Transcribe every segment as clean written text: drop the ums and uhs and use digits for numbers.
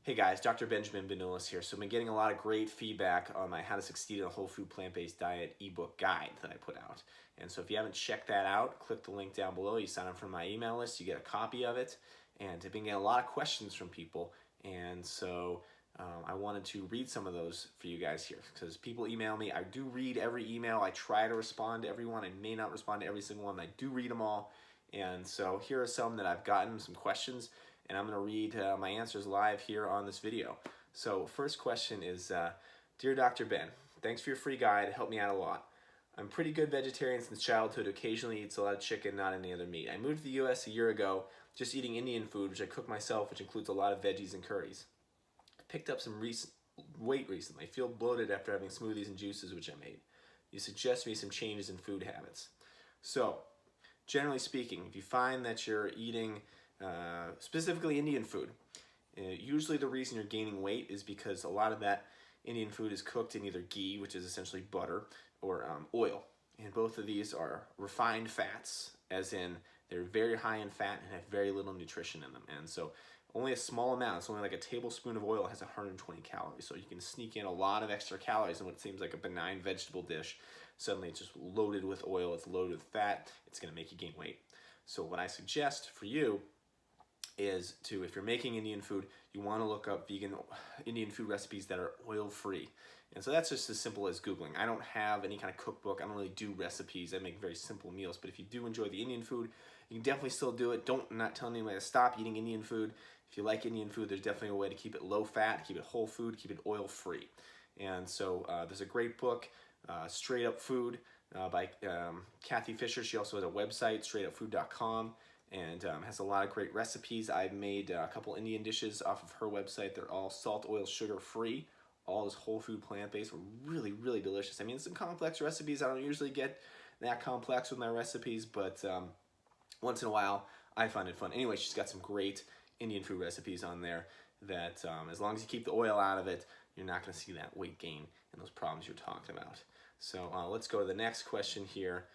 Hey guys, Dr. Benjamin Benulis here. So I've been getting a lot of great feedback on my How to Succeed in a Whole Food Plant-Based Diet ebook guide that I put out. And so if you haven't checked that out, click the link down below. You sign up for my email list, you get a copy of it. And I've been getting a lot of questions from people. And so I wanted to read some of those for you guys here because people email me. I do read every email. I try to respond to everyone. I may not respond to every single one. I do read them all. And so here are some that I've gotten, some questions, and I'm going to read my answers live here on this video. So first question is, Dear Dr. Ben, thanks for your free guide. It helped me out a lot. I'm a pretty good vegetarian since childhood, occasionally eats a lot of chicken, not any other meat. I moved to the US a year ago, just eating Indian food, which I cook myself, which includes a lot of veggies and curries. I picked up some weight recently. I feel bloated after having smoothies and juices, which I made. You suggest me some changes in food habits. So, generally speaking, if you find that you're eating specifically Indian food, usually the reason you're gaining weight is because a lot of that Indian food is cooked in either ghee, which is essentially butter, or oil. And both of these are refined fats, as in they're very high in fat and have very little nutrition in them. And so only a small amount, it's only like a tablespoon of oil has 120 calories. So you can sneak in a lot of extra calories in what seems like a benign vegetable dish. Suddenly it's just loaded with oil, it's loaded with fat, it's gonna make you gain weight. So what I suggest for you is to, if you're making Indian food, you want to look up vegan Indian food recipes that are oil-free. And so that's just as simple as Googling. I don't have any kind of cookbook. I don't really do recipes. I make very simple meals. But if you do enjoy the Indian food, you can definitely still do it. I'm not telling anybody to stop eating Indian food. If you like Indian food, there's definitely a way to keep it low-fat, keep it whole food, keep it oil-free. And so there's a great book, Straight Up Food, by Kathy Fisher. She also has a website, straightupfood.com. and has a lot of great recipes. I've made a couple Indian dishes off of her website. They're all salt, oil, sugar free. All this whole food plant-based. Really, really delicious. I mean, some complex recipes. I don't usually get that complex with my recipes, but once in a while, I find it fun. Anyway, she's got some great Indian food recipes on there that as long as you keep the oil out of it, you're not going to see that weight gain and those problems you're talking about. So let's go to the next question here.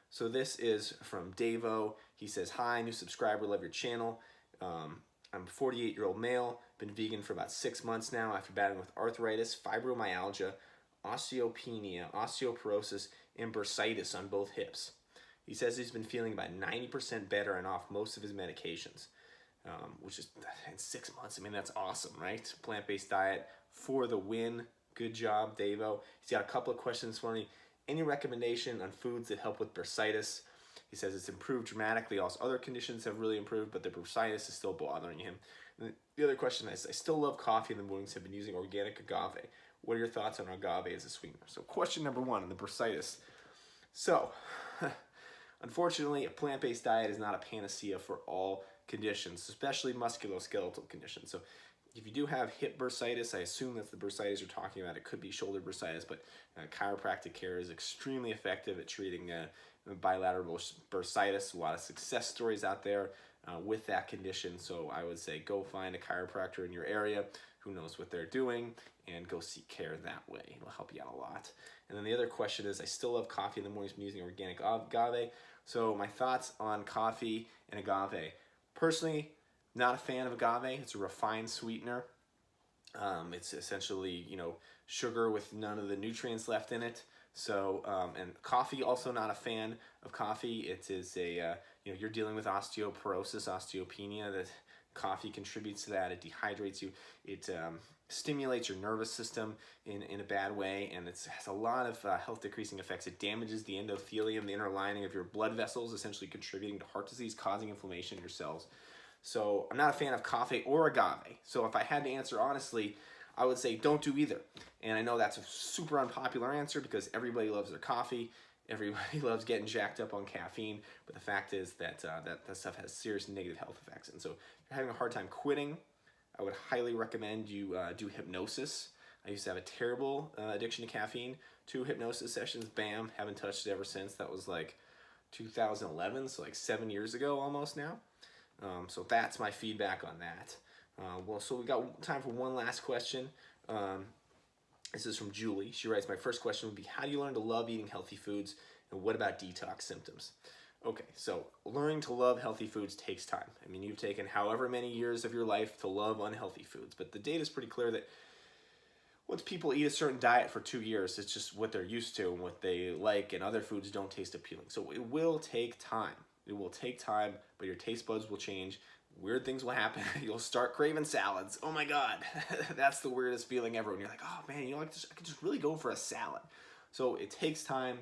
So this is from Davo. He says, hi, new subscriber, love your channel. I'm a 48-year-old male, been vegan for about 6 months now after battling with arthritis, fibromyalgia, osteopenia, osteoporosis, and bursitis on both hips. He says he's been feeling about 90% better and off most of his medications, which is in 6 months. I mean, that's awesome, right? Plant-based diet for the win. Good job, Davo. He's got a couple of questions for me. Any recommendation on foods that help with bursitis? He says it's improved dramatically. Also, other conditions have really improved, but the bursitis is still bothering him. And the other question is, I still love coffee in the mornings. Have been using organic agave. What are your thoughts on agave as a sweetener? So question number one on the bursitis. So, unfortunately, a plant-based diet is not a panacea for all conditions, especially musculoskeletal conditions. So if you do have hip bursitis, I assume that's the bursitis you're talking about. It could be shoulder bursitis, but chiropractic care is extremely effective at treating bilateral bursitis. A lot of success stories out there with that condition. So I would say go find a chiropractor in your area who knows what they're doing and go seek care that way. It'll help you out a lot. And then the other question is, I still love coffee in the mornings. I'm using organic agave. So my thoughts on coffee and agave. Personally, not a fan of agave. It's a refined sweetener. It's essentially, sugar with none of the nutrients left in it. So, and coffee, also not a fan of coffee. It is a, you're dealing with osteoporosis, osteopenia. That coffee contributes to that. It dehydrates you. It stimulates your nervous system in a bad way, and it has a lot of health decreasing effects. It damages the endothelium, the inner lining of your blood vessels, essentially contributing to heart disease, causing inflammation in your cells. So I'm not a fan of coffee or agave. So if I had to answer honestly, I would say don't do either. And I know that's a super unpopular answer because everybody loves their coffee. Everybody loves getting jacked up on caffeine. But the fact is that that stuff has serious negative health effects. And so if you're having a hard time quitting, I would highly recommend you do hypnosis. I used to have a terrible addiction to caffeine. 2 hypnosis sessions, bam, haven't touched it ever since. That was like 2011, so like 7 years ago almost now. So that's my feedback on that. Well, so we got time for one last question. This is from Julie. She writes, my first question would be, how do you learn to love eating healthy foods, and what about detox symptoms? Okay, so learning to love healthy foods takes time. I mean, you've taken however many years of your life to love unhealthy foods, but the data is pretty clear that once people eat a certain diet for 2 years, it's just what they're used to and what they like, and other foods don't taste appealing. So it will take time. It will take time, but your taste buds will change. Weird things will happen. You'll start craving salads. Oh my God, that's the weirdest feeling ever. When you're like, oh man, I could just really go for a salad. So it takes time.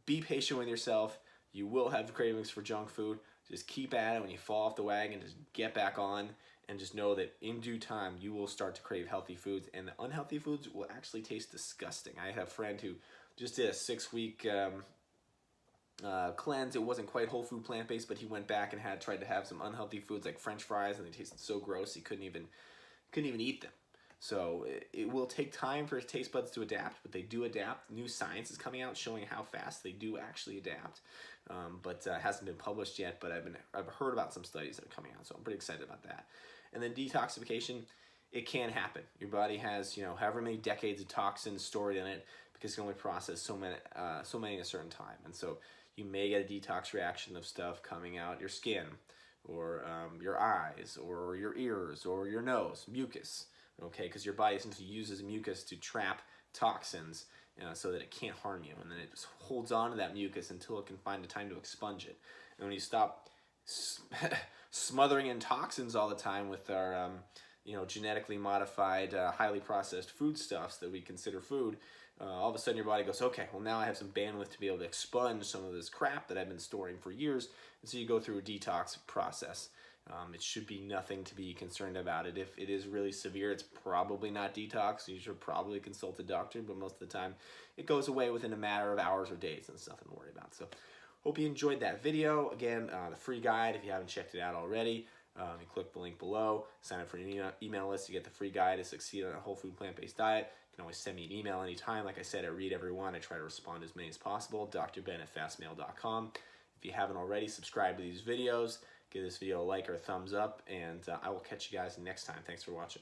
Be patient with yourself. You will have cravings for junk food. Just keep at it. When you fall off the wagon, just get back on, and just know that in due time you will start to crave healthy foods, and the unhealthy foods will actually taste disgusting. I had a friend who just did a 6-week cleanse. It wasn't quite whole food plant-based, but he went back and tried to have some unhealthy foods like French fries, and they tasted so gross he couldn't even eat them. So it will take time for his taste buds to adapt, but they do adapt. New science is coming out showing how fast they do actually adapt, but hasn't been published yet. But I've heard about some studies that are coming out, so I'm pretty excited about that. And then detoxification, it can happen. Your body has however many decades of toxins stored in it because it can only process so many at a certain time, and so you may get a detox reaction of stuff coming out your skin, or your eyes, or your ears, or your nose, mucus. Okay, because your body essentially uses mucus to trap toxins so that it can't harm you, and then it just holds on to that mucus until it can find a time to expunge it. And when you stop smothering in toxins all the time with our genetically modified, highly processed foodstuffs that we consider food, all of a sudden your body goes, okay, well now I have some bandwidth to be able to expunge some of this crap that I've been storing for years, and so you go through a detox process. It should be nothing to be concerned about it. If it is really severe, it's probably not detox. You should probably consult a doctor, but most of the time it goes away within a matter of hours or days, and it's nothing to worry about. So hope you enjoyed that video. Again, the free guide, if you haven't checked it out already, you click the link below, sign up for an email list to get the free guide to succeed on a whole food plant-based diet. You can always send me an email anytime. Like I said, I read every one. I try to respond as many as possible. drben@fastmail.com. If you haven't already, subscribe to these videos. Give this video a like or a thumbs up, and I will catch you guys next time. Thanks for watching.